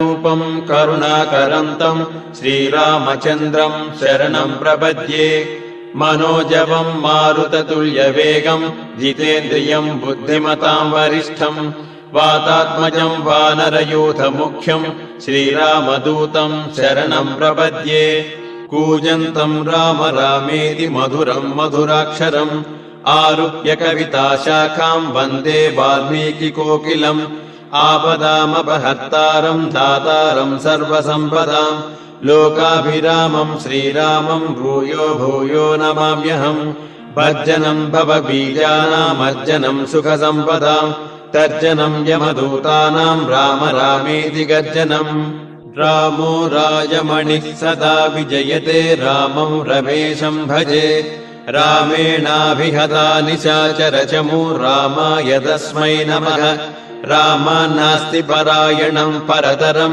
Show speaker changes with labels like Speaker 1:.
Speaker 1: रूपं करुणाकरन्तं श्रीरामचन्द्रं शरणं प्रपद्ये। मनोजवं मारुततुल्यवेगं जितेन्द्रियं बुद्धिमतां वरिष्ठं वातात्मजं वानरयूथमुख्यं श्रीरामदूतं शरणं प्रपद्ये। कूजन्तं राम रामेति मधुरं मधुराक्षरम् आरुह्य कविताशाखां वन्दे वाल्मीकिकोकिलम्। आपदामपहर्तारं दातारं सर्वसम्पदां लोकाभिरामं श्रीरामं भूयो भूयो नमाम्यहम्। भर्जनं भवबीजानामर्जनं सुखसम्पदां तर्जनं यमदूतानां राम रामेति गर्जनम्। रामो राजमणिः सदा विजयते रामं रमेशं भजे। रामेणाभिहता निशाचरचमू रामाय तस्मै नमः। रामान्नास्ति परायणं परतरम्